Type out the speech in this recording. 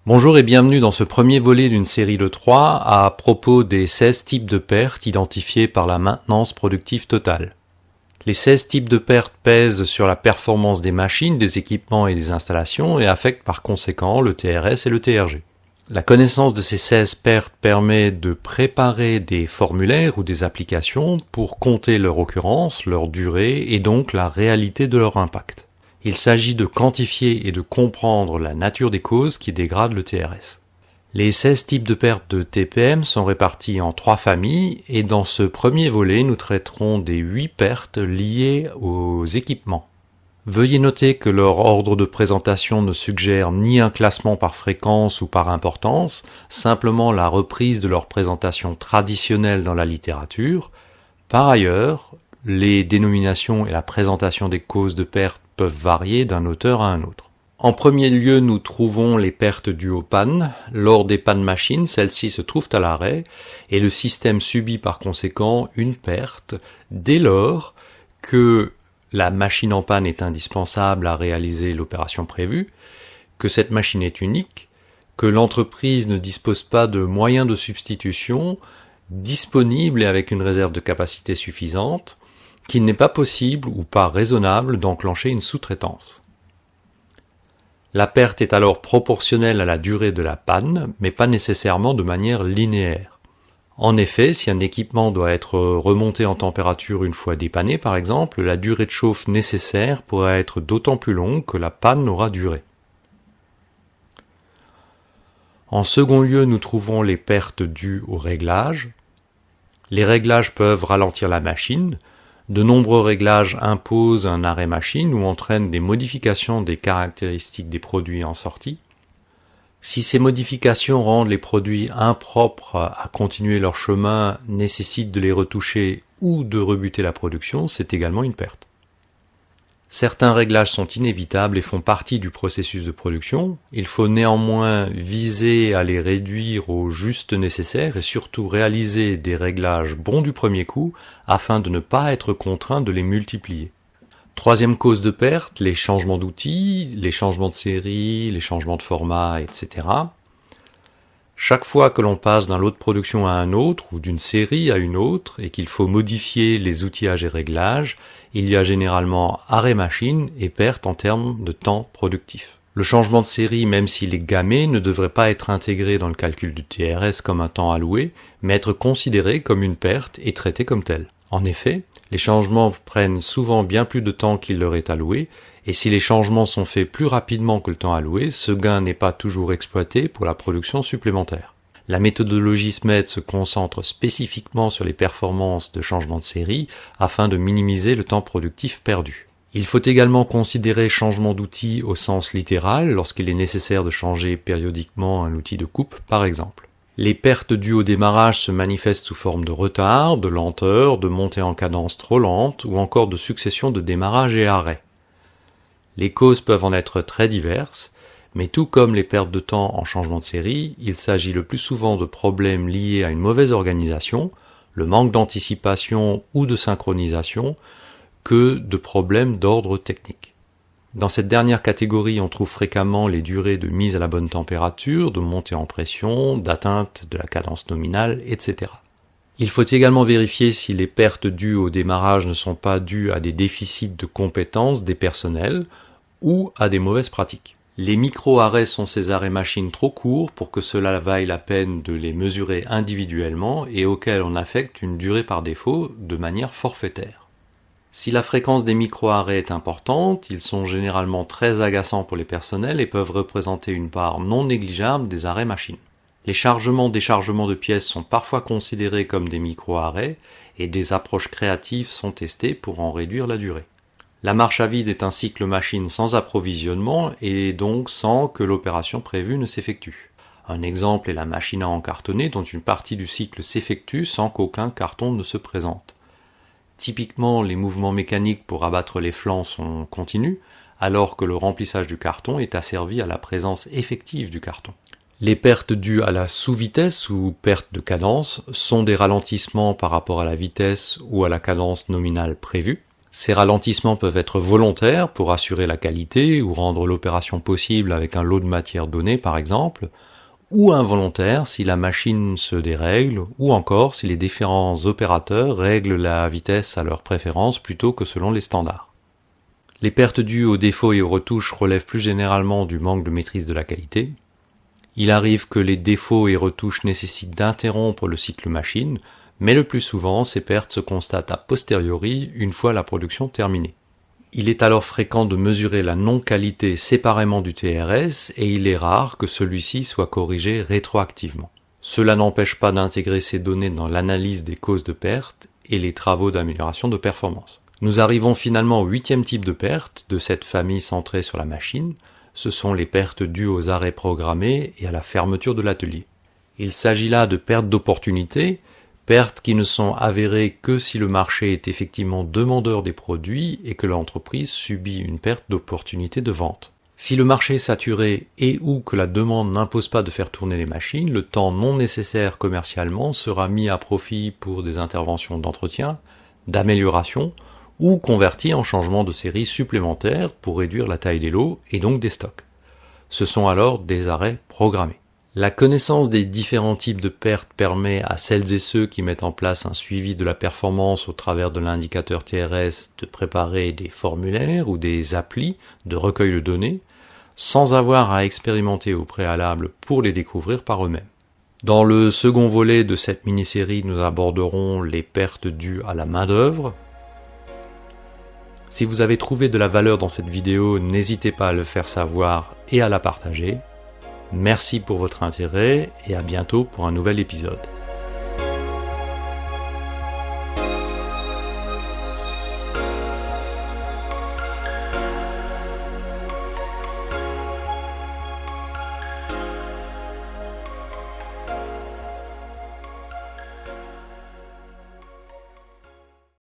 Bonjour et bienvenue dans ce premier volet d'une série de 3 à propos des 16 types de pertes identifiés par la maintenance productive totale. Les 16 types de pertes pèsent sur la performance des machines, des équipements et des installations et affectent par conséquent le TRS et le TRG. La connaissance de ces 16 pertes permet de préparer des formulaires ou des applications pour compter leur occurrence, leur durée et donc la réalité de leur impact. Il s'agit de quantifier et de comprendre la nature des causes qui dégradent le TRS. Les 16 types de pertes de TPM sont répartis en 3 familles et dans ce premier volet, nous traiterons des 8 pertes liées aux équipements. Veuillez noter que leur ordre de présentation ne suggère ni un classement par fréquence ou par importance, simplement la reprise de leur présentation traditionnelle dans la littérature. Par ailleurs, les dénominations et la présentation des causes de pertes peuvent varier d'un auteur à un autre. En premier lieu, nous trouvons les pertes dues aux pannes. Lors des pannes machines, celles-ci se trouvent à l'arrêt et le système subit par conséquent une perte dès lors que la machine en panne est indispensable à réaliser l'opération prévue, que cette machine est unique, que l'entreprise ne dispose pas de moyens de substitution disponibles et avec une réserve de capacité suffisante, qu'il n'est pas possible ou pas raisonnable d'enclencher une sous-traitance. La perte est alors proportionnelle à la durée de la panne, mais pas nécessairement de manière linéaire. En effet, si un équipement doit être remonté en température une fois dépanné, par exemple, la durée de chauffe nécessaire pourrait être d'autant plus longue que la panne aura duré. En second lieu, nous trouvons les pertes dues au réglage. Les réglages peuvent ralentir la machine. De nombreux réglages imposent un arrêt machine ou entraînent des modifications des caractéristiques des produits en sortie. Si ces modifications rendent les produits impropres à continuer leur chemin, nécessitent de les retoucher ou de rebuter la production, c'est également une perte. Certains réglages sont inévitables et font partie du processus de production. Il faut néanmoins viser à les réduire au juste nécessaire et surtout réaliser des réglages bons du premier coup afin de ne pas être contraint de les multiplier. Troisième cause de perte, les changements d'outils, les changements de série, les changements de format, etc. Chaque fois que l'on passe d'un lot de production à un autre ou d'une série à une autre et qu'il faut modifier les outillages et réglages, il y a généralement arrêt machine et perte en termes de temps productif. Le changement de série, même s'il est gammé, ne devrait pas être intégré dans le calcul du TRS comme un temps alloué, mais être considéré comme une perte et traité comme tel. En effet, les changements prennent souvent bien plus de temps qu'il leur est alloué, et si les changements sont faits plus rapidement que le temps alloué, ce gain n'est pas toujours exploité pour la production supplémentaire. La méthodologie SMED se concentre spécifiquement sur les performances de changement de série afin de minimiser le temps productif perdu. Il faut également considérer changement d'outil au sens littéral lorsqu'il est nécessaire de changer périodiquement un outil de coupe par exemple. Les pertes dues au démarrage se manifestent sous forme de retard, de lenteur, de montée en cadence trop lente ou encore de succession de démarrage et arrêt. Les causes peuvent en être très diverses, mais tout comme les pertes de temps en changement de série, il s'agit le plus souvent de problèmes liés à une mauvaise organisation, le manque d'anticipation ou de synchronisation, que de problèmes d'ordre technique. Dans cette dernière catégorie, on trouve fréquemment les durées de mise à la bonne température, de montée en pression, d'atteinte de la cadence nominale, etc. Il faut également vérifier si les pertes dues au démarrage ne sont pas dues à des déficits de compétences des personnels ou à des mauvaises pratiques. Les micro-arrêts sont ces arrêts machines trop courts pour que cela vaille la peine de les mesurer individuellement et auxquels on affecte une durée par défaut de manière forfaitaire. Si la fréquence des micro-arrêts est importante, ils sont généralement très agaçants pour les personnels et peuvent représenter une part non négligeable des arrêts machines. Les chargements-déchargements de pièces sont parfois considérés comme des micro-arrêts et des approches créatives sont testées pour en réduire la durée. La marche à vide est un cycle machine sans approvisionnement et donc sans que l'opération prévue ne s'effectue. Un exemple est la machine à encartonner dont une partie du cycle s'effectue sans qu'aucun carton ne se présente. Typiquement, les mouvements mécaniques pour abattre les flancs sont continus, alors que le remplissage du carton est asservi à la présence effective du carton. Les pertes dues à la sous-vitesse ou perte de cadence sont des ralentissements par rapport à la vitesse ou à la cadence nominale prévue. Ces ralentissements peuvent être volontaires pour assurer la qualité ou rendre l'opération possible avec un lot de matière donné par exemple, ou involontaires si la machine se dérègle, ou encore si les différents opérateurs règlent la vitesse à leur préférence plutôt que selon les standards. Les pertes dues aux défauts et aux retouches relèvent plus généralement du manque de maîtrise de la qualité. Il arrive que les défauts et retouches nécessitent d'interrompre le cycle machine, mais le plus souvent, ces pertes se constatent a posteriori une fois la production terminée. Il est alors fréquent de mesurer la non-qualité séparément du TRS et il est rare que celui-ci soit corrigé rétroactivement. Cela n'empêche pas d'intégrer ces données dans l'analyse des causes de perte et les travaux d'amélioration de performance. Nous arrivons finalement au 8e type de perte de cette famille centrée sur la machine. Ce sont les pertes dues aux arrêts programmés et à la fermeture de l'atelier. Il s'agit là de pertes d'opportunité, pertes qui ne sont avérées que si le marché est effectivement demandeur des produits et que l'entreprise subit une perte d'opportunité de vente. Si le marché est saturé et ou que la demande n'impose pas de faire tourner les machines, le temps non nécessaire commercialement sera mis à profit pour des interventions d'entretien, d'amélioration ou converti en changement de série supplémentaire pour réduire la taille des lots et donc des stocks. Ce sont alors des arrêts programmés. La connaissance des différents types de pertes permet à celles et ceux qui mettent en place un suivi de la performance au travers de l'indicateur TRS de préparer des formulaires ou des applis de recueil de données sans avoir à expérimenter au préalable pour les découvrir par eux-mêmes. Dans le second volet de cette mini-série, nous aborderons les pertes dues à la main-d'œuvre. Si vous avez trouvé de la valeur dans cette vidéo, n'hésitez pas à le faire savoir et à la partager. Merci pour votre intérêt et à bientôt pour un nouvel épisode.